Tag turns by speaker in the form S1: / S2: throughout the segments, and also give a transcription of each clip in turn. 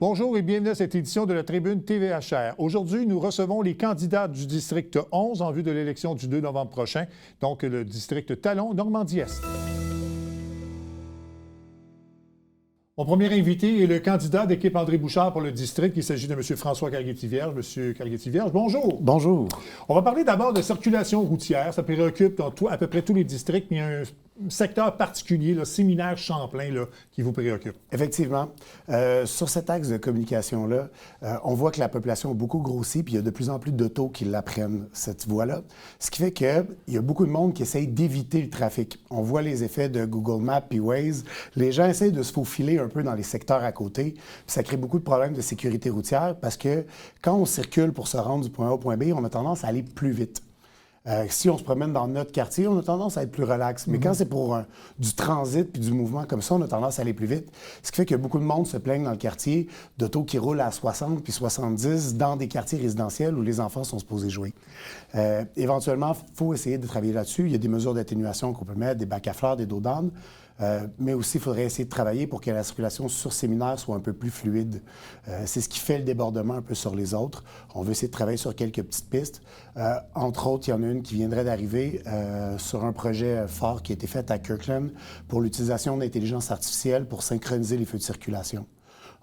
S1: Bonjour et bienvenue à cette édition de la Tribune TVHR. Aujourd'hui, nous recevons les candidats du district 11 en vue de l'élection du 2 novembre prochain, donc le district Talon, Normandie-Est. Mon premier invité est le candidat d'équipe André Bouchard pour le district. Il s'agit de M. François Carguetti-Vierge. M. Carguetti-Vierge, bonjour.
S2: Bonjour.
S1: On va parler d'abord de circulation routière. Ça préoccupe dans à peu près tous les districts, mais il y a un secteur particulier, le séminaire Champlain, là, qui vous préoccupe.
S2: Effectivement. Sur cet axe de communication-là, on voit que la population a beaucoup grossi, puis il y a de plus en plus d'autos qui l'apprennent, cette voie-là. Ce qui fait qu'il y a beaucoup de monde qui essaye d'éviter le trafic. On voit les effets de Google Maps et Waze. Les gens essayent de se faufiler un peu dans les secteurs à côté, puis ça crée beaucoup de problèmes de sécurité routière parce que quand on circule pour se rendre du point A au point B, on a tendance à aller plus vite. Si on se promène dans notre quartier, on a tendance à être plus relax. Mais quand c'est pour du transit puis du mouvement comme ça, on a tendance à aller plus vite. Ce qui fait que beaucoup de monde se plaignent dans le quartier d'autos qui roulent à 60 puis 70 dans des quartiers résidentiels où les enfants sont supposés jouer. Éventuellement, il faut essayer de travailler là-dessus. Il y a des mesures d'atténuation qu'on peut mettre, des bacs à fleurs, des dos d'âne. Mais aussi, il faudrait essayer de travailler pour que la circulation sur séminaire soit un peu plus fluide. C'est ce qui fait le débordement un peu sur les autres. On veut essayer de travailler sur quelques petites pistes. Entre autres, il y en a une qui viendrait d'arriver sur un projet fort qui a été fait à Kirkland pour l'utilisation d'intelligence artificielle pour synchroniser les feux de circulation.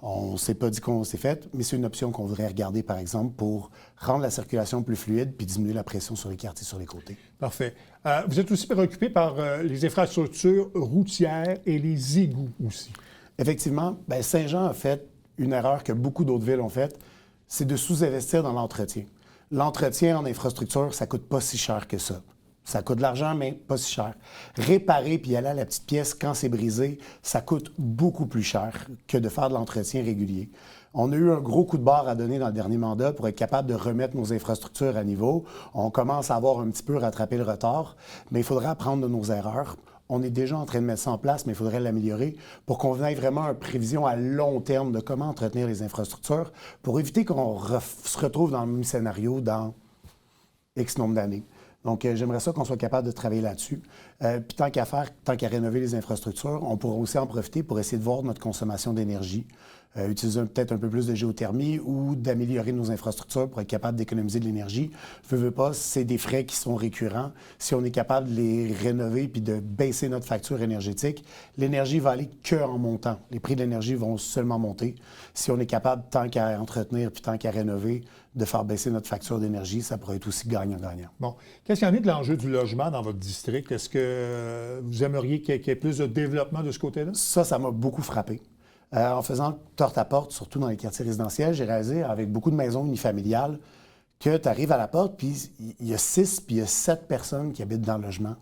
S2: On ne s'est pas dit qu'on s'est fait, mais c'est une option qu'on voudrait regarder, par exemple, pour rendre la circulation plus fluide puis diminuer la pression sur les quartiers sur les côtés.
S1: Parfait. Vous êtes aussi préoccupé par les infrastructures routières et les égouts aussi.
S2: Effectivement, bien, Saint-Jean a fait une erreur que beaucoup d'autres villes ont faite, c'est de sous-investir dans l'entretien. L'entretien en infrastructure, ça ne coûte pas si cher que ça. Ça coûte de l'argent, mais pas si cher. Réparer puis aller à la petite pièce quand c'est brisé, ça coûte beaucoup plus cher que de faire de l'entretien régulier. On a eu un gros coup de barre à donner dans le dernier mandat pour être capable de remettre nos infrastructures à niveau. On commence à avoir un petit peu rattrapé le retard, mais il faudra apprendre de nos erreurs. On est déjà en train de mettre ça en place, mais il faudrait l'améliorer pour qu'on ait vraiment une prévision à long terme de comment entretenir les infrastructures pour éviter qu'on se retrouve dans le même scénario dans X nombre d'années. Donc, j'aimerais ça qu'on soit capable de travailler là-dessus. Puis tant qu'à faire, tant qu'à rénover les infrastructures, on pourra aussi en profiter pour essayer de voir notre consommation d'énergie, utiliser peut-être un peu plus de géothermie ou d'améliorer nos infrastructures pour être capable d'économiser de l'énergie. Veux pas, c'est des frais qui sont récurrents. Si on est capable de les rénover puis de baisser notre facture énergétique, l'énergie va aller qu'en montant. Les prix de l'énergie vont seulement monter. Si on est capable, tant qu'à entretenir puis tant qu'à rénover, de faire baisser notre facture d'énergie, ça pourrait être aussi gagnant-gagnant.
S1: Bon. Qu'est-ce qu'il y en est de l'enjeu du logement dans votre district? Est-ce que vous aimeriez qu'il y ait plus de développement de ce côté-là?
S2: Ça m'a beaucoup frappé. En faisant porte-à-porte, surtout dans les quartiers résidentiels, j'ai réalisé avec beaucoup de maisons unifamiliales que tu arrives à la porte, puis il y a 6 puis il y a 7 personnes qui habitent dans le logement.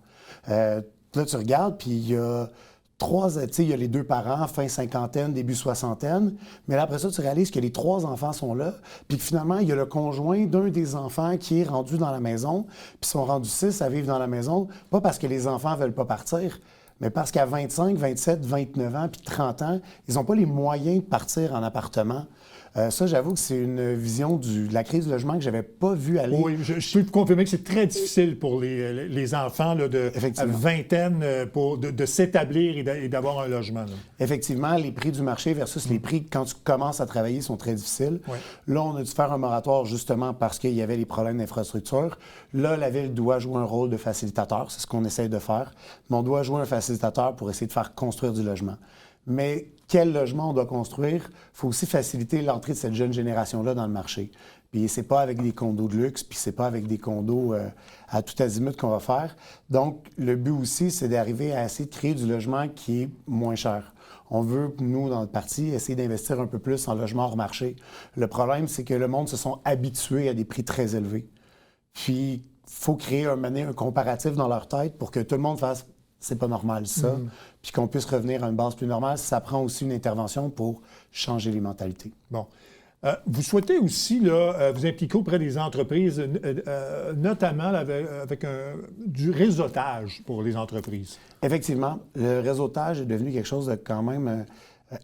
S2: Là, tu regardes, puis il y a 3, tu sais, il y a les 2 parents, fin cinquantaine, début soixantaine, mais là, après ça, tu réalises que les 3 enfants sont là, puis que finalement, il y a le conjoint d'un des enfants qui est rendu dans la maison, puis ils sont rendus 6 à vivre dans la maison, pas parce que les enfants ne veulent pas partir, mais parce qu'à 25, 27, 29 ans puis 30 ans, ils n'ont pas les moyens de partir en appartement. Ça, j'avoue que c'est une vision de la crise du logement que je n'avais pas vue aller.
S1: Oui, je peux vous confirmer que c'est très difficile pour les enfants là, de vingtaine de s'établir et d'avoir un logement. Là.
S2: Effectivement, les prix du marché versus les prix quand tu commences à travailler sont très difficiles.
S1: Oui.
S2: Là, on a dû faire un moratoire justement parce qu'il y avait les problèmes d'infrastructure. Là, la Ville doit jouer un rôle de facilitateur. C'est ce qu'on essaye de faire. Mais on doit jouer un facilitateur pour essayer de faire construire du logement. Mais quel logement on doit construire? Il faut aussi faciliter l'entrée de cette jeune génération-là dans le marché. Puis c'est pas avec des condos de luxe, puis c'est pas avec des condos à tout azimut qu'on va faire. Donc, le but aussi, c'est d'arriver à essayer de créer du logement qui est moins cher. On veut, nous, dans le parti, essayer d'investir un peu plus en logement hors marché. Le problème, c'est que le monde se sont habitués à des prix très élevés. Puis, il faut créer un comparatif dans leur tête pour que tout le monde fasse « c'est pas normal ça », puis qu'on puisse revenir à une base plus normale. Ça prend aussi une intervention pour changer les mentalités.
S1: Bon. Vous souhaitez aussi là, vous impliquer auprès des entreprises, notamment là, avec du réseautage pour les entreprises.
S2: Effectivement, le réseautage est devenu quelque chose de quand même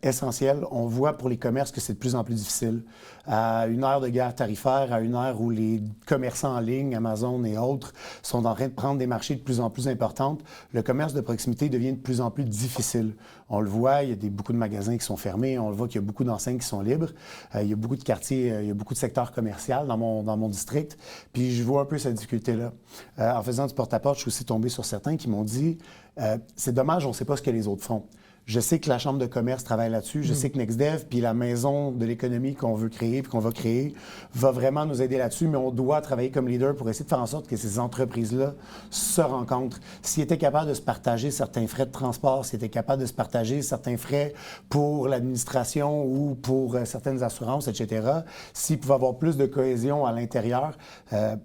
S2: essentiel. On voit pour les commerces que c'est de plus en plus difficile. À une ère de guerre tarifaire, à une ère où les commerçants en ligne, Amazon et autres, sont en train de prendre des marchés de plus en plus importants, le commerce de proximité devient de plus en plus difficile. On le voit, il y a beaucoup de magasins qui sont fermés, on le voit qu'il y a beaucoup d'enseignes qui sont libres, il y a beaucoup de quartiers, il y a beaucoup de secteurs commerciaux dans mon district, puis je vois un peu cette difficulté-là. En faisant du porte-à-porte, je suis aussi tombé sur certains qui m'ont dit c'est dommage, on ne sait pas ce que les autres font. Je sais que la Chambre de commerce travaille là-dessus. Je sais que NextDev, puis la maison de l'économie qu'on veut créer, puis qu'on va créer, va vraiment nous aider là-dessus, mais on doit travailler comme leader pour essayer de faire en sorte que ces entreprises-là se rencontrent. S'ils étaient capables de se partager certains frais de transport, s'ils étaient capables de se partager certains frais pour l'administration ou pour certaines assurances, etc., s'ils pouvaient avoir plus de cohésion à l'intérieur,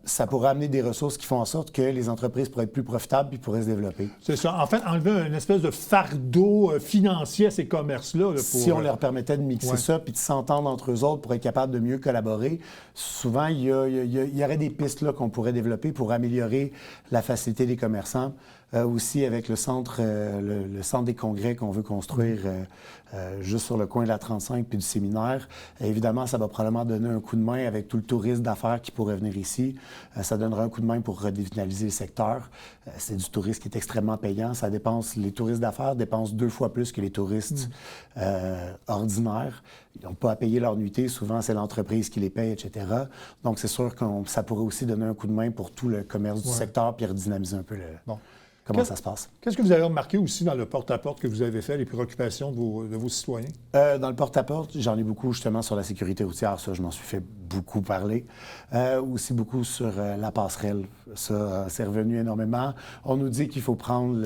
S2: ça pourrait amener des ressources qui font en sorte que les entreprises pourraient être plus profitables puis pourraient se développer.
S1: C'est ça. En fait, enlever une espèce de fardeau financier à ces commerces-là. Là,
S2: si on leur permettait de mixer ça puis de s'entendre entre eux autres pour être capable de mieux collaborer, souvent, il y aurait des pistes là, qu'on pourrait développer pour améliorer la facilité des commerçants. Aussi avec le centre des congrès qu'on veut construire juste sur le coin de la 35 puis du séminaire. Évidemment, ça va probablement donner un coup de main avec tout le tourisme d'affaires qui pourrait venir ici. Ça donnera un coup de main pour redéfinaliser le secteur. C'est du tourisme qui est extrêmement payant. Les touristes d'affaires dépensent 2 fois plus que les touristes ordinaires. Ils n'ont pas à payer leur nuitée. Souvent, c'est l'entreprise qui les paye, etc. Donc, c'est sûr que ça pourrait aussi donner un coup de main pour tout le commerce du secteur puis redynamiser un peu comment ça se passe.
S1: Qu'est-ce que vous avez remarqué aussi dans le porte-à-porte que vous avez fait, les préoccupations de vos citoyens?
S2: Dans le porte-à-porte, j'en ai beaucoup justement sur la sécurité routière. Ça, je m'en suis fait beaucoup parler. Aussi beaucoup sur la passerelle. Ça, c'est revenu énormément. On nous dit qu'il faut prendre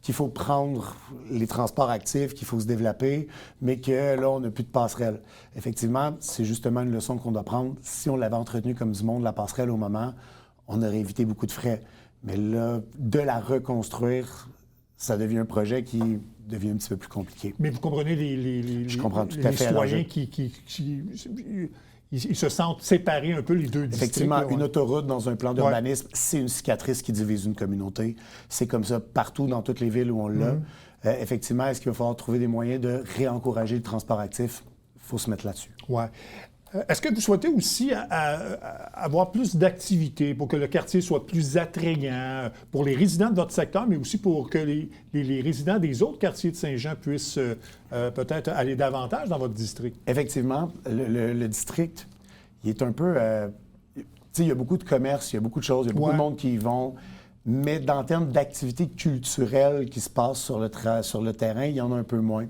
S2: qu'il faut prendre les transports actifs, qu'il faut se développer, mais que là, on n'a plus de passerelle. Effectivement, c'est justement une leçon qu'on doit prendre. Si on l'avait entretenu comme du monde, la passerelle, au moment, on aurait évité beaucoup de frais. Mais là, de la reconstruire, ça devient un projet qui devient un petit peu plus compliqué.
S1: Mais vous comprenez
S2: Je comprends tout à fait
S1: citoyens ils se sentent séparés un peu, les deux districts.
S2: Effectivement, une autoroute dans un plan d'urbanisme, c'est une cicatrice qui divise une communauté. C'est comme ça partout dans toutes les villes où on l'a. Effectivement, est-ce qu'il va falloir trouver des moyens de réencourager le transport actif? Il faut se mettre là-dessus.
S1: Oui. Est-ce que vous souhaitez aussi avoir plus d'activités pour que le quartier soit plus attrayant pour les résidents de votre secteur, mais aussi pour que les résidents des autres quartiers de Saint-Jean puissent peut-être aller davantage dans votre district?
S2: Effectivement, le district, il est un peu... tu sais, il y a beaucoup de commerce, il y a beaucoup de choses, il y a beaucoup de monde qui y vont. Mais en termes d'activités culturelles qui se passent sur le terrain, il y en a un peu moins.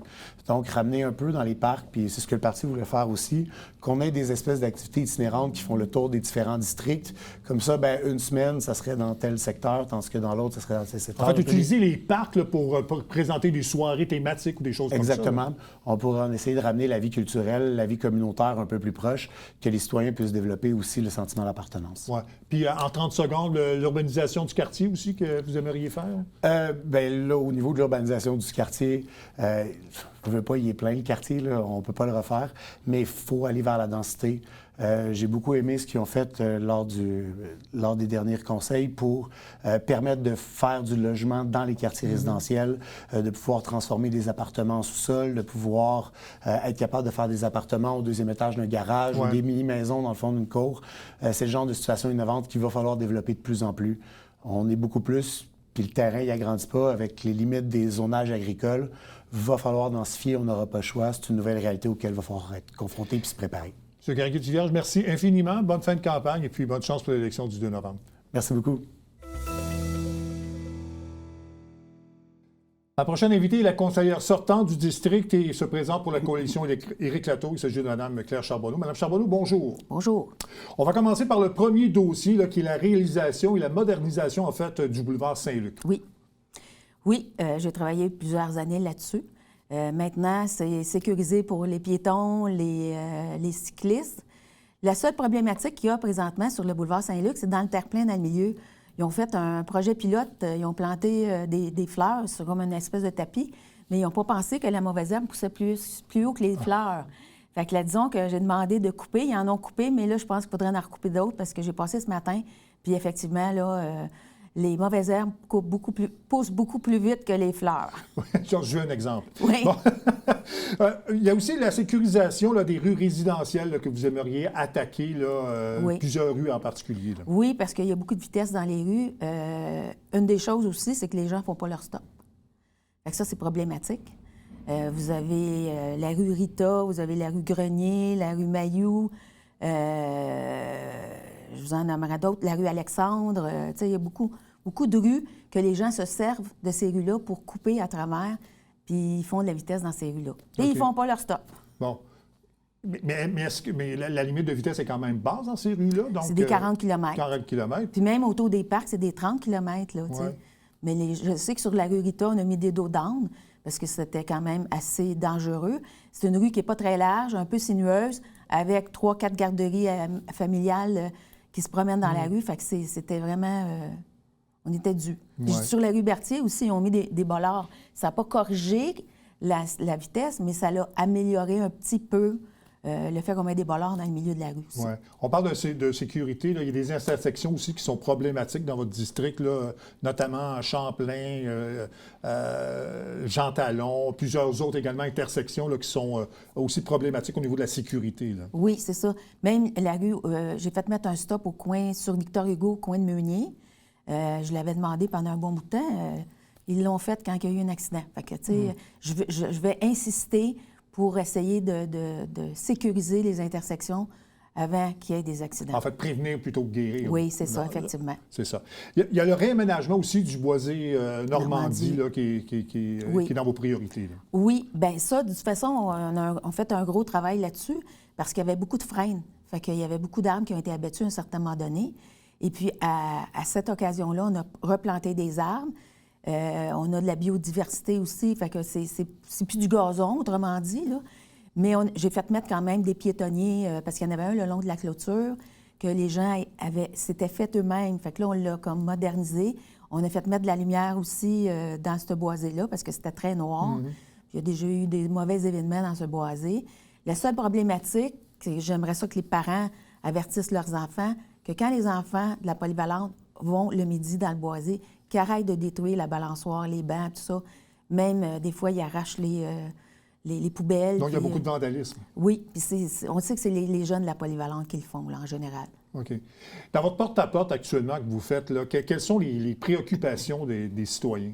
S2: Donc, ramener un peu dans les parcs, puis c'est ce que le parti voulait faire aussi, qu'on ait des espèces d'activités itinérantes qui font le tour des différents districts. Comme ça, bien, une semaine, ça serait dans tel secteur, tandis que dans l'autre, ça serait dans tel secteur.
S1: En fait, utiliser les parcs là, pour présenter des soirées thématiques ou des choses comme ça.
S2: Exactement. On pourrait en essayer de ramener la vie culturelle, la vie communautaire un peu plus proche, que les citoyens puissent développer aussi le sentiment d'appartenance.
S1: Oui. Puis, en 30 secondes, l'urbanisation du quartier aussi que vous aimeriez faire?
S2: Bien là, au niveau de l'urbanisation du quartier, je ne veux pas, il est plein le quartier, là, on ne peut pas le refaire, mais il faut aller vers la densité. J'ai beaucoup aimé ce qu'ils ont fait lors des derniers conseils pour permettre de faire du logement dans les quartiers résidentiels, de pouvoir transformer des appartements en sous-sol, de pouvoir être capable de faire des appartements au 2e étage d'un garage ou des mini-maisons dans le fond d'une cour. C'est le genre de situation innovante qu'il va falloir développer de plus en plus. On est beaucoup plus, puis le terrain il agrandit pas avec les limites des zonages agricoles. Va falloir densifier, on n'aura pas le choix. C'est une nouvelle réalité auquel il va falloir être confronté puis se préparer.
S1: M. Carrier-Tivierge, merci infiniment. Bonne fin de campagne et puis bonne chance pour l'élection du 2 novembre.
S2: Merci beaucoup.
S1: La prochaine invitée est la conseillère sortante du district et se présente pour la coalition Éric Lato. Il s'agit de Mme Claire Charbonneau. Mme Charbonneau, bonjour.
S3: Bonjour.
S1: On va commencer par le premier dossier, là, qui est la réalisation et la modernisation, en fait, du boulevard Saint-Luc.
S3: Oui, j'ai travaillé plusieurs années là-dessus. Maintenant, c'est sécurisé pour les piétons, les cyclistes. La seule problématique qu'il y a présentement sur le boulevard Saint-Luc, c'est dans le terre-plein dans le milieu. Ils ont fait un projet pilote, ils ont planté des fleurs sur comme une espèce de tapis, mais ils n'ont pas pensé que la mauvaise herbe poussait plus haut que les fleurs. Fait que là, disons que j'ai demandé de couper. Ils en ont coupé, mais là, je pense qu'il faudrait en recouper d'autres parce que j'ai passé ce matin. Puis effectivement, là, les mauvaises herbes poussent beaucoup plus vite que les fleurs.
S1: J'ai un exemple.
S3: Oui.
S1: Bon. Il y a aussi la sécurisation là, des rues résidentielles là, que vous aimeriez attaquer, là,
S3: Oui.
S1: plusieurs rues en particulier. Là.
S3: Oui, parce qu'il y a beaucoup de vitesse dans les rues. Une des choses aussi, c'est que les gens ne font pas leur stop. Fait que ça, c'est problématique. Vous avez la rue Rita, vous avez la rue Grenier, la rue Mailloux, je vous en nommerai d'autres, la rue Alexandre. Tu sais, il y a beaucoup de rues que les gens se servent de ces rues-là pour couper à travers, puis ils font de la vitesse dans ces rues-là. Et ils ne font pas leur stop.
S1: Bon. Mais la limite de vitesse est quand même basse dans ces rues-là?
S3: C'est des 40 km.
S1: 40 km.
S3: Puis même autour des parcs, c'est des 30 km. Là,
S1: Ouais.
S3: Mais je sais que sur la rue Rita, on a mis des dos d'âne parce que c'était quand même assez dangereux. C'est une rue qui n'est pas très large, un peu sinueuse, avec 3-4 garderies familiales qui se promènent dans la rue. Fait que c'était vraiment... on était dû. Puis sur la rue Berthier aussi, ils ont mis des bollards. Ça n'a pas corrigé la vitesse, mais ça l'a amélioré un petit peu le fait qu'on met des bollards dans le milieu de la rue aussi.
S1: Ouais. On parle de sécurité. Là. Il y a des intersections aussi qui sont problématiques dans votre district, là, notamment Champlain, Jean Talon, plusieurs autres également intersections là, qui sont aussi problématiques au niveau de la sécurité. Là.
S3: Oui, c'est ça. Même la rue, j'ai fait mettre un stop au coin, sur Victor Hugo, au coin de Meunier. Je l'avais demandé pendant un bon bout de temps. Ils l'ont fait quand il y a eu un accident. Fait que, tu sais, je vais insister pour essayer de sécuriser les intersections avant qu'il y ait des accidents.
S1: En fait, prévenir plutôt que guérir.
S3: Oui, c'est ça, effectivement.
S1: C'est ça. Il y a le réaménagement aussi du boisé Normandie là, qui est dans vos priorités. Là.
S3: Oui, bien ça, de toute façon, on fait un gros travail là-dessus parce qu'il y avait beaucoup de frênes. Fait qu'il y avait beaucoup d'arbres qui ont été abattus à un certain moment donné. Et puis, à cette occasion-là, on a replanté des arbres. On a de la biodiversité aussi, fait que c'est plus du gazon, autrement dit, là. Mais j'ai fait mettre quand même des piétonniers, parce qu'il y en avait un le long de la clôture, que les gens s'étaient fait eux-mêmes. Fait que là, on l'a comme modernisé. On a fait mettre de la lumière aussi dans ce boisé-là, parce que c'était très noir. Il y a déjà eu des mauvais événements dans ce boisé. La seule problématique, c'est que j'aimerais ça que les parents avertissent leurs enfants que quand les enfants de la polyvalente vont le midi dans le boisé, qu'ils arrêtent de détruire la balançoire, les bancs, tout ça. Même, des fois, ils arrachent les poubelles.
S1: Donc, il y a beaucoup de vandalisme.
S3: Oui, puis on sait que c'est les jeunes de la polyvalente qui le font, là, en général.
S1: OK. Dans votre porte-à-porte actuellement que vous faites, là, quelles sont les préoccupations des citoyens?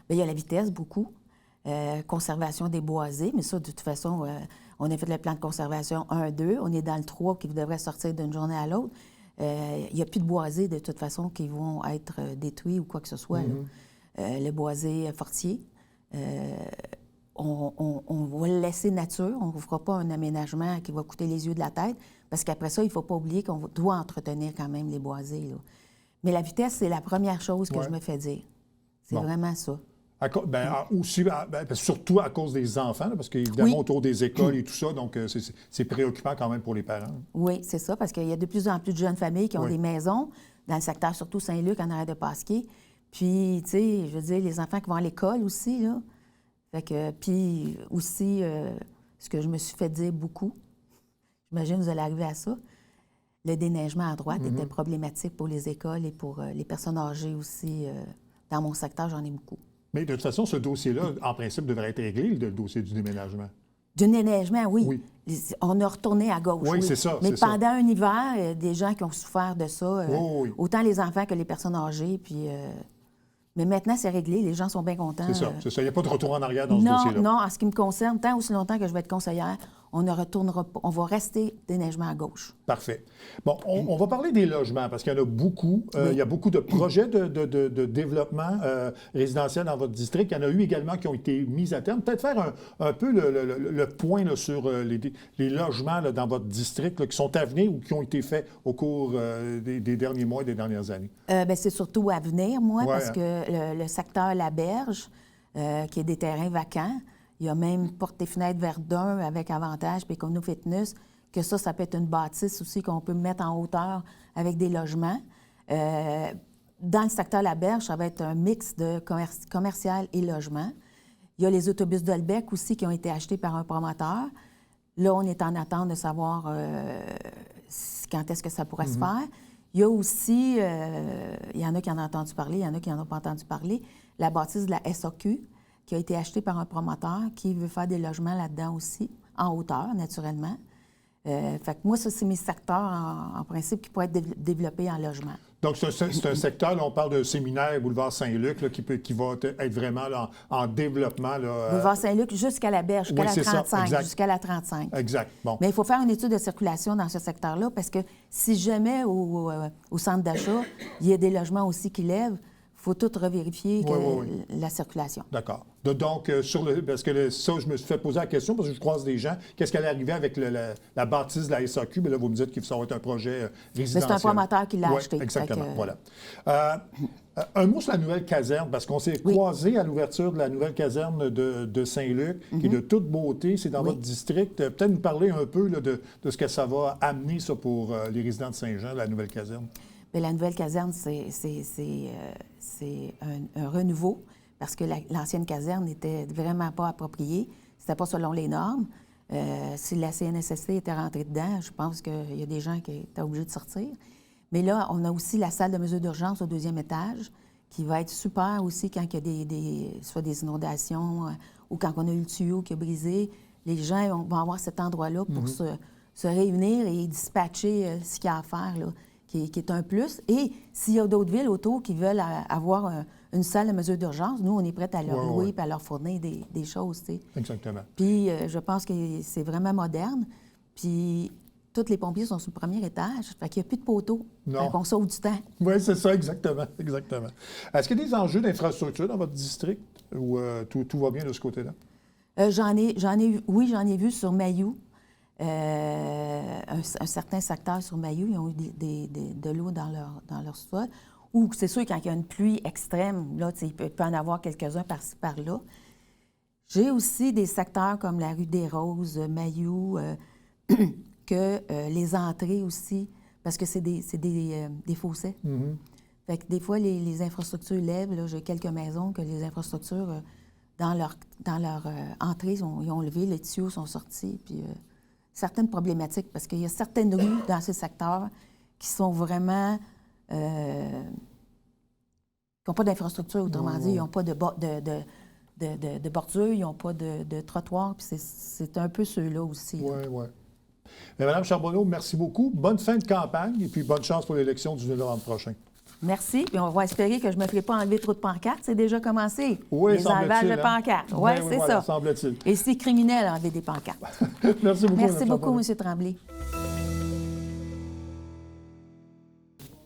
S3: Bien, il y a la vitesse, beaucoup. Conservation des boisés, mais ça, de toute façon, on a fait le plan de conservation 1-2. On est dans le 3 qui devrait sortir d'une journée à l'autre. Il n'y a plus de boisés, de toute façon, qui vont être détruits ou quoi que ce soit. Le boisé fortier, on va le laisser nature. On ne fera pas un aménagement qui va coûter les yeux de la tête, parce qu'après ça, il ne faut pas oublier qu'on doit entretenir quand même les boisés. Là. Mais la vitesse, c'est la première chose que je me fais dire. C'est vraiment ça.
S1: Surtout à cause des enfants, là, parce qu'évidemment, autour des écoles et tout ça, donc c'est préoccupant quand même pour les parents.
S3: Oui, c'est ça, parce qu'il y a de plus en plus de jeunes familles qui ont des maisons, dans le secteur surtout Saint-Luc, en arrière de Pasquier. Puis, tu sais, je veux dire, les enfants qui vont à l'école aussi, là. Fait que, puis aussi, ce que je me suis fait dire beaucoup, j'imagine que vous allez arriver à ça, le déneigement à droite était problématique pour les écoles et pour les personnes âgées aussi. Dans mon secteur, j'en ai beaucoup.
S1: Mais de toute façon, ce dossier-là, en principe, devrait être réglé, le dossier du déménagement.
S3: Du déneigement, oui. On a retourné à gauche.
S1: Oui, c'est ça.
S3: Mais pendant un hiver, il y a des gens qui ont souffert de ça, autant les enfants que les personnes âgées. Puis, mais maintenant, c'est réglé. Les gens sont bien contents.
S1: C'est ça. Il n'y a pas de retour en arrière dans ce dossier-là.
S3: Non, en ce qui me concerne, tant aussi longtemps que je vais être conseillère, on ne retournera pas. On va rester déneigement à gauche.
S1: Parfait. Bon, on va parler des logements, parce qu'il y en a beaucoup. Il y a beaucoup de projets de développement résidentiel dans votre district. Il y en a eu également qui ont été mis à terme. Peut-être faire un peu le point là, sur les logements là, dans votre district là, qui sont à venir ou qui ont été faits au cours des derniers mois et des dernières années.
S3: Bien, c'est surtout à venir, moi, parce que le secteur La Berge, qui est des terrains vacants, il y a même porte et fenêtres Verdun avec Avantage puis Econo Fitness, que ça peut être une bâtisse aussi qu'on peut mettre en hauteur avec des logements. Dans le secteur La Berge, ça va être un mix de commercial et logement. Il y a les autobus d'Olbec aussi qui ont été achetés par un promoteur. Là, on est en attente de savoir quand est-ce que ça pourrait se faire. Il y a aussi, il y en a qui en ont entendu parler, il y en a qui n'en ont pas entendu parler, la bâtisse de la SAQ, qui a été acheté par un promoteur qui veut faire des logements là-dedans aussi, en hauteur, naturellement. Fait que moi, ça, c'est mes secteurs, en principe, qui pourraient être développés en logement.
S1: Donc, c'est un secteur, là, on parle de Séminaire, Boulevard Saint-Luc, là, qui va être vraiment là, en développement. Là,
S3: Boulevard Saint-Luc jusqu'à la berge, jusqu'à la 35. Jusqu'à la 35.
S1: Exact. Bon.
S3: Mais il faut faire une étude de circulation dans ce secteur-là parce que si jamais au centre d'achat, il y a des logements aussi qui lèvent, il faut tout revérifier la circulation.
S1: D'accord. Donc, parce que ça, je me suis fait poser la question parce que je croise des gens. Qu'est-ce qui allait arriver avec la bâtisse de la SAQ? Bien là, vous me dites que ça va être un projet résidentiel.
S3: C'est un promoteur qui l'a acheté.
S1: Exactement, voilà. Un mot sur la nouvelle caserne, parce qu'on s'est croisés à l'ouverture de la nouvelle caserne de Saint-Luc, qui est de toute beauté. C'est dans votre district. Peut-être nous parler un peu là, de ce que ça va amener, ça, pour les résidents de Saint-Jean, la nouvelle caserne. Bien,
S3: la nouvelle caserne, c'est un renouveau parce que l'ancienne caserne n'était vraiment pas appropriée. C'était pas selon les normes. Si la CNSST était rentrée dedans, je pense qu'il y a des gens qui étaient obligés de sortir. Mais là, on a aussi la salle de mesure d'urgence au 2e étage qui va être super aussi quand il y a soit des inondations ou quand on a eu le tuyau qui a brisé. Les gens vont avoir cet endroit-là pour se réunir et dispatcher ce qu'il y a à faire, là, qui est un plus. Et s'il y a d'autres villes autour qui veulent avoir une salle de mesure d'urgence, nous, on est prêts à leur louer et à leur fournir des choses, tu sais.
S1: Exactement.
S3: Puis je pense que c'est vraiment moderne. Puis tous les pompiers sont sur le premier étage. Fait qu'il n'y a plus de poteaux.
S1: Non.
S3: Fait qu'on sauve du temps.
S1: Oui, c'est ça, exactement. Est-ce qu'il y a des enjeux d'infrastructure dans votre district ou tout va bien de ce côté-là?
S3: J'en ai vu sur Mayou. Un certain secteur sur Mayou, ils ont eu de l'eau dans leur sol. Ou c'est sûr, quand il y a une pluie extrême, là, il peut en avoir quelques-uns par-ci, par-là. J'ai aussi des secteurs comme la rue des Roses, Mayou, que les entrées aussi, parce que c'est des fossés.
S1: Mm-hmm.
S3: Fait que des fois, les infrastructures lèvent. Là, j'ai quelques maisons que les infrastructures, dans leur entrée, ils ont levé, les tuyaux sont sortis, puis certaines problématiques, parce qu'il y a certaines rues dans ces secteurs qui sont vraiment... qui n'ont pas d'infrastructure, autrement dit. Ils n'ont pas de bordure, ils n'ont pas de trottoir, puis c'est un peu ceux-là aussi.
S1: Oui. Madame Charbonneau, merci beaucoup. Bonne fin de campagne et puis bonne chance pour l'élection du 2 novembre prochain.
S3: Merci. Puis on va espérer que je ne me ferai pas enlever trop de pancartes. C'est déjà commencé.
S1: Oui,
S3: les enlevages de pancartes. Oui, c'est
S1: voilà,
S3: ça.
S1: Semble-t-il.
S3: Et c'est criminel d'enlever des pancartes.
S1: Merci beaucoup.
S3: Merci beaucoup, M. Tremblay.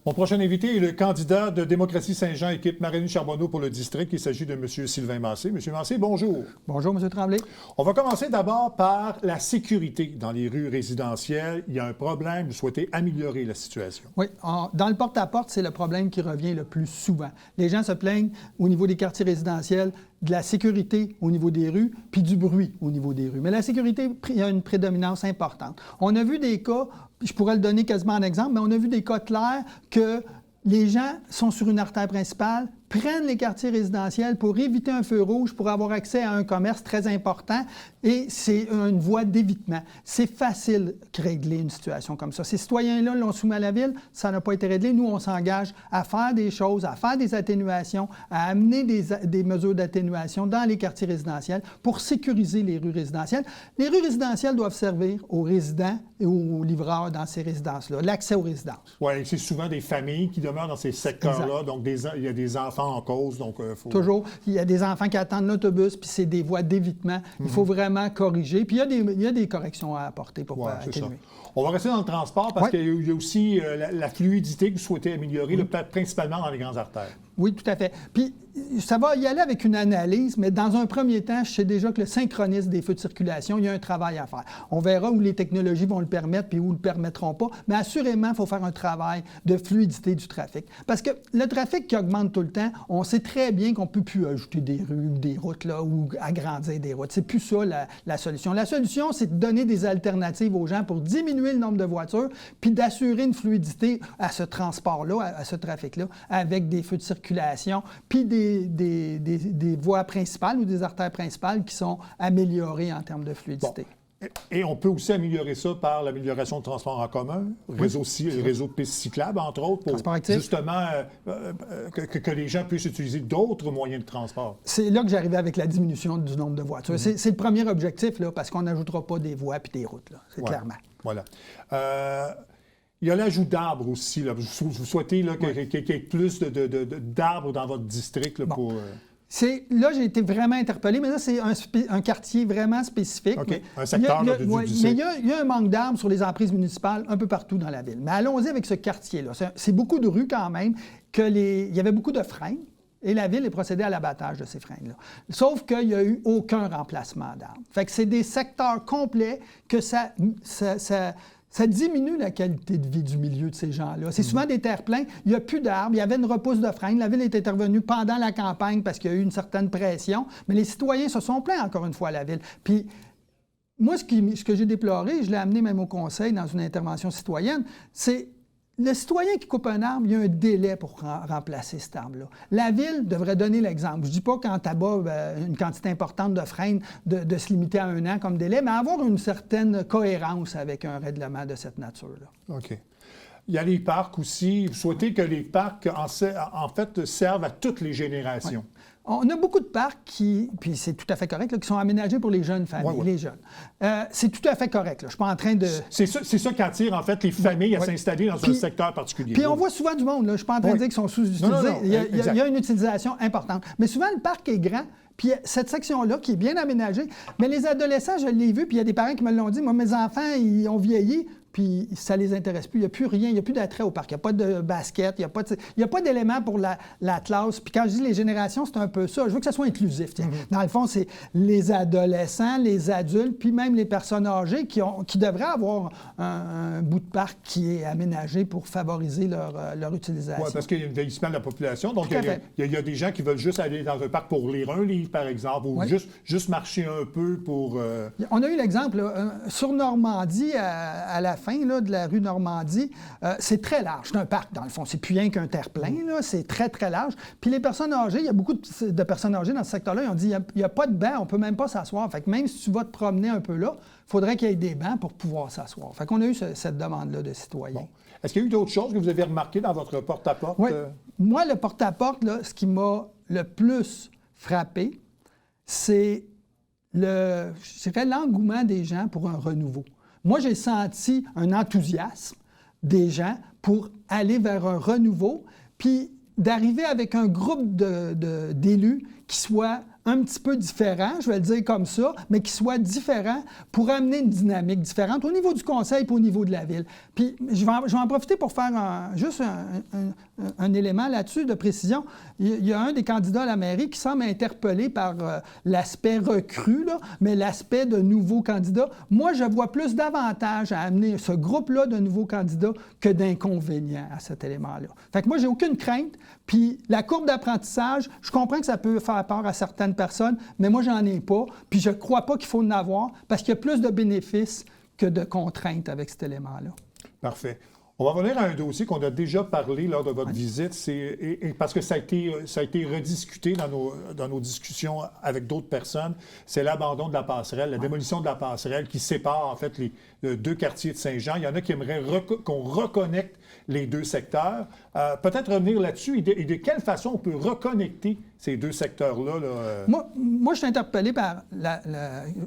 S1: Mon prochain invité est le candidat de Démocratie Saint-Jean, équipe Marie-Lou Charbonneau pour le district. Il s'agit de M. Sylvain Massé. M. Massé, bonjour.
S4: Bonjour, M. Tremblay.
S1: On va commencer d'abord par la sécurité dans les rues résidentielles. Il y a un problème. Vous souhaitez améliorer la situation.
S4: Oui. Dans le porte-à-porte, c'est le problème qui revient le plus souvent. Les gens se plaignent au niveau des quartiers résidentiels de la sécurité au niveau des rues, puis du bruit au niveau des rues. Mais la sécurité a une prédominance importante. On a vu des cas, je pourrais le donner quasiment en exemple, mais on a vu des cas clairs que les gens sont sur une artère principale, prennent les quartiers résidentiels pour éviter un feu rouge, pour avoir accès à un commerce très important, et c'est une voie d'évitement. C'est facile de régler une situation comme ça. Ces citoyens-là l'ont soumis à la Ville, ça n'a pas été réglé. Nous, on s'engage à faire des choses, à faire des atténuations, à amener des mesures d'atténuation dans les quartiers résidentiels pour sécuriser les rues résidentielles. Les rues résidentielles doivent servir aux résidents et aux livreurs dans ces résidences-là, l'accès aux résidences.
S1: Oui, c'est souvent des familles qui demeurent dans ces secteurs-là, donc il y a des enfants en cause, donc faut...
S4: Toujours. Il y a des enfants qui attendent l'autobus, puis c'est des voies d'évitement. Il faut vraiment corriger. Puis il y a des corrections à apporter pour atténuer.
S1: On va rester dans le transport parce qu'il y a aussi la fluidité que vous souhaitez améliorer, peut-être principalement dans les grandes artères.
S4: Oui, tout à fait. Puis ça va y aller avec une analyse, mais dans un premier temps, je sais déjà que le synchronisme des feux de circulation, il y a un travail à faire. On verra où les technologies vont le permettre puis où ne le permettront pas, mais assurément, il faut faire un travail de fluidité du trafic. Parce que le trafic qui augmente tout le temps, on sait très bien qu'on ne peut plus ajouter des rues ou des routes là, ou agrandir des routes. C'est plus ça la solution. La solution, c'est de donner des alternatives aux gens pour diminuer le nombre de voitures puis d'assurer une fluidité à ce transport-là, à ce trafic-là, avec des feux de circulation puis des voies principales ou des artères principales qui sont améliorées en termes de fluidité.
S1: Bon. Et on peut aussi améliorer ça par l'amélioration de transport en commun, réseau de pistes cyclables, entre autres, pour justement que les gens puissent utiliser d'autres moyens de transport.
S4: C'est là que j'arrivais avec la diminution du nombre de voitures. C'est le premier objectif, là, parce qu'on n'ajoutera pas des voies puis des routes, là. C'est clairement. Voilà.
S1: Il y a l'ajout d'arbres aussi. Là. Vous souhaitez qu'il y ait plus d'arbres dans votre district là, pour...
S4: Là, j'ai été vraiment interpellé, mais là, c'est un quartier vraiment spécifique.
S1: OK, un secteur du
S4: mais il y a un manque d'arbres sur les emprises municipales un peu partout dans la ville. Mais allons-y avec ce quartier-là. C'est beaucoup de rues quand même, il y avait beaucoup de freins, et la ville est procédée à l'abattage de ces freins-là. Sauf qu'il n'y a eu aucun remplacement d'arbres. Fait que c'est des secteurs complets que ça diminue la qualité de vie du milieu de ces gens-là. C'est souvent des terre-pleins, il n'y a plus d'arbres, il y avait une repousse de frein, la ville est intervenue pendant la campagne parce qu'il y a eu une certaine pression, mais les citoyens se sont plaints encore une fois à la ville. Puis moi, ce que j'ai déploré, je l'ai amené même au conseil dans une intervention citoyenne, c'est le citoyen qui coupe un arbre, il y a un délai pour remplacer cet arbre-là. La ville devrait donner l'exemple. Je ne dis pas quand tu abats une quantité importante de freins de se limiter à 1 an comme délai, mais avoir une certaine cohérence avec un règlement de cette nature-là.
S1: OK. Il y a les parcs aussi. Vous souhaitez que les parcs, en fait, servent à toutes les générations. Oui.
S4: On a beaucoup de parcs puis c'est tout à fait correct, là, qui sont aménagés pour les jeunes familles, les jeunes. C'est tout à fait correct. Là. Je suis pas en train de...
S1: C'est ça qui attire, en fait, les familles à s'installer dans un secteur particulier.
S4: Puis on voit souvent du monde. Là. Je suis pas en train de dire qu'ils sont sous-utilisés. Non, il y a une utilisation importante. Mais souvent, le parc est grand. Puis cette section-là, qui est bien aménagée, mais les adolescents, je l'ai vu, puis il y a des parents qui me l'ont dit, moi, mes enfants, ils ont vieilli, puis ça les intéresse plus. Il n'y a plus rien, il n'y a plus d'attrait au parc. Il n'y a pas de basket, il n'y a pas d'éléments pour la classe. Puis quand je dis les générations, c'est un peu ça. Je veux que ça soit inclusif. Dans le fond, c'est les adolescents, les adultes, puis même les personnes âgées qui devraient avoir un bout de parc qui est aménagé pour favoriser leur utilisation.
S1: Oui, parce qu'il y a un vieillissement de la population. Donc, il y a des gens qui veulent juste aller dans un parc pour lire un livre, par exemple, ou juste marcher un peu pour...
S4: On a eu l'exemple sur Normandie, à la fin là, de la rue Normandie, c'est très large. C'est un parc, dans le fond. C'est plus rien qu'un terre-plein. C'est très, très large. Puis les personnes âgées, il y a beaucoup de personnes âgées dans ce secteur-là, ils ont dit, il n'y a pas de banc, on ne peut même pas s'asseoir. Fait que même si tu vas te promener un peu là, il faudrait qu'il y ait des bancs pour pouvoir s'asseoir. Fait qu'on a eu cette demande-là de citoyens.
S1: Bon. Est-ce qu'il y a eu d'autres choses que vous avez remarquées dans votre porte-à-porte?
S4: Oui. Moi, le porte-à-porte, là, ce qui m'a le plus frappé, c'est je dirais l'engouement des gens pour un renouveau. Moi, j'ai senti un enthousiasme des gens pour aller vers un renouveau, puis d'arriver avec un groupe d'élus qui soit un petit peu différent, je vais le dire comme ça, mais qui soit différent pour amener une dynamique différente au niveau du conseil et au niveau de la ville. Puis je vais en profiter pour faire juste un élément là-dessus de précision. Il y a un des candidats à la mairie qui semble interpellé par l'aspect recrue, là, mais l'aspect de nouveaux candidats. Moi, je vois plus d'avantages à amener ce groupe-là de nouveaux candidats que d'inconvénients à cet élément-là. Fait que moi, j'ai aucune crainte. Puis la courbe d'apprentissage, je comprends que ça peut faire peur à certaines personnes, mais moi, j'en ai pas. Puis je ne crois pas qu'il faut en avoir parce qu'il y a plus de bénéfices que de contraintes avec cet élément-là.
S1: Parfait. On va revenir à un dossier qu'on a déjà parlé lors de votre visite, parce que ça a été rediscuté dans nos discussions avec d'autres personnes, c'est l'abandon de la passerelle, la démolition de la passerelle qui sépare en fait les deux quartiers de Saint-Jean. Il y en a qui aimeraient qu'on reconnecte les deux secteurs. Peut-être revenir là-dessus et de quelle façon on peut reconnecter ces deux secteurs-là.
S4: Moi, je suis interpellé par...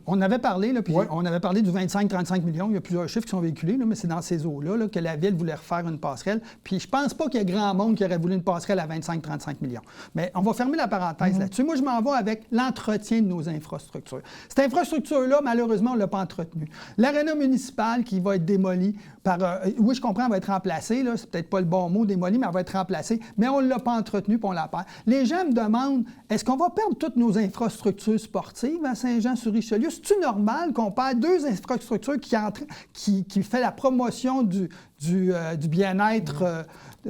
S4: on avait parlé, là, puis on avait parlé du 25-35 millions. Il y a plusieurs chiffres qui sont véhiculés, là, mais c'est dans ces eaux-là là, que la Ville voulait refaire une passerelle. Puis je pense pas qu'il y ait grand monde qui aurait voulu une passerelle à 25-35 millions. Mais on va fermer la parenthèse là-dessus. Moi, je m'en vais avec l'entretien de nos infrastructures. Cette infrastructure-là, malheureusement, on ne l'a pas entretenue. L'aréna municipale qui va être démolie par... oui, je comprends, elle va être remplacée. Là, c'est peut-être pas le bon mot, démolie, mais elle va être remplacée. Mais on ne l'a pas entretenue, puis on la perd. Les gens me demandent, est-ce qu'on va perdre toutes nos infrastructures sportives à Saint-Jean-sur-Richelieu? C'est-tu normal qu'on perd deux infrastructures qui fait la promotion du du bien-être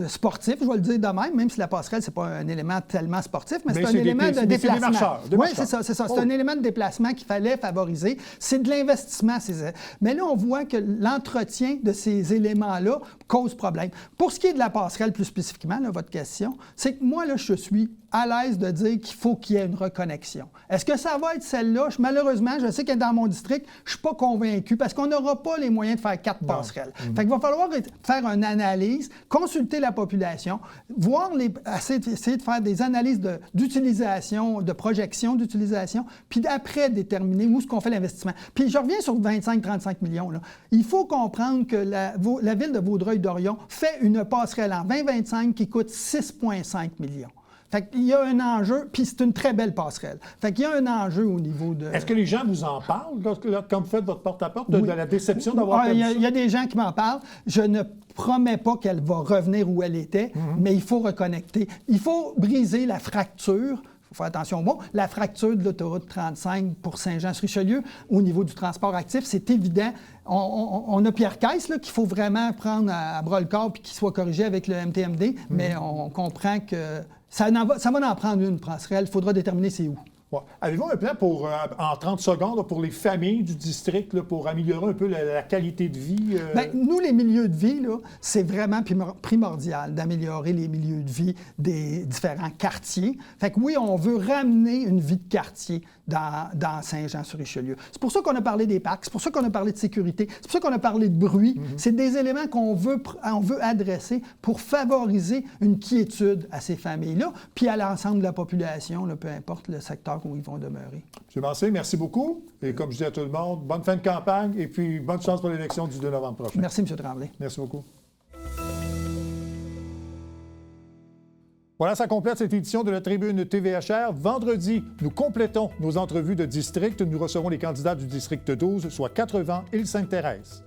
S4: sportif, je vais le dire de même si la passerelle, c'est pas un élément tellement sportif, mais c'est un élément de déplacement. Oui, c'est ça. C'est un élément de déplacement qu'il fallait favoriser. C'est de l'investissement. Mais là, on voit que l'entretien de ces éléments-là cause problème. Pour ce qui est de la passerelle, plus spécifiquement, là, votre question, c'est que moi, là, je suis à l'aise de dire qu'il faut qu'il y ait une reconnexion. Est-ce que ça va être celle-là? Malheureusement, je sais que dans mon district, je ne suis pas convaincu parce qu'on n'aura pas les moyens de faire 4 passerelles. Fait qu'il va falloir faire une analyse, consulter la population, essayer de faire des analyses d'utilisation, de projection d'utilisation, puis après déterminer où est-ce qu'on fait l'investissement. Puis je reviens sur 25-35 millions. Là. Il faut comprendre que la ville de Vaudreuil-Dorion fait une passerelle en 2025 qui coûte 6,5 millions. Fait qu'il y a un enjeu, puis c'est une très belle passerelle. Fait qu'il y a un enjeu au niveau de...
S1: Est-ce que les gens vous en parlent quand vous faites votre porte-à-porte, de la déception d'avoir perdu ça?
S4: Il y a des gens qui m'en parlent. Je ne promets pas qu'elle va revenir où elle était, mais il faut reconnecter. Il faut briser la fracture. Il faut faire attention au mot. La fracture de l'autoroute 35 pour Saint-Jean-sur-Richelieu au niveau du transport actif, c'est évident. On a Pierre Caisse qu'il faut vraiment prendre à bras-le-corps puis qu'il soit corrigé avec le MTMD, mais on comprend que ça va en prendre une passerelle. Il faudra déterminer c'est où.
S1: Ouais. Avez-vous un plan pour, en 30 secondes, là, pour les familles du district, là, pour améliorer un peu la qualité de vie?
S4: Bien, nous, les milieux de vie, là, c'est vraiment primordial d'améliorer les milieux de vie des différents quartiers. Fait que oui, on veut ramener une vie de quartier dans Saint-Jean-sur-Richelieu. C'est pour ça qu'on a parlé des parcs, c'est pour ça qu'on a parlé de sécurité, c'est pour ça qu'on a parlé de bruit. C'est des éléments qu'on veut adresser pour favoriser une quiétude à ces familles-là, puis à l'ensemble de la population, là, peu importe le secteur où ils vont demeurer.
S1: M. Mancé, merci beaucoup. Et comme je dis à tout le monde, bonne fin de campagne et puis bonne chance pour l'élection du 2 novembre prochain.
S4: Merci, M. Tremblay.
S1: Merci beaucoup. Voilà, ça complète cette édition de la Tribune TVHR. Vendredi, nous complétons nos entrevues de district. Nous recevrons les candidats du district 12, soit 80 Île Sainte-Thérèse.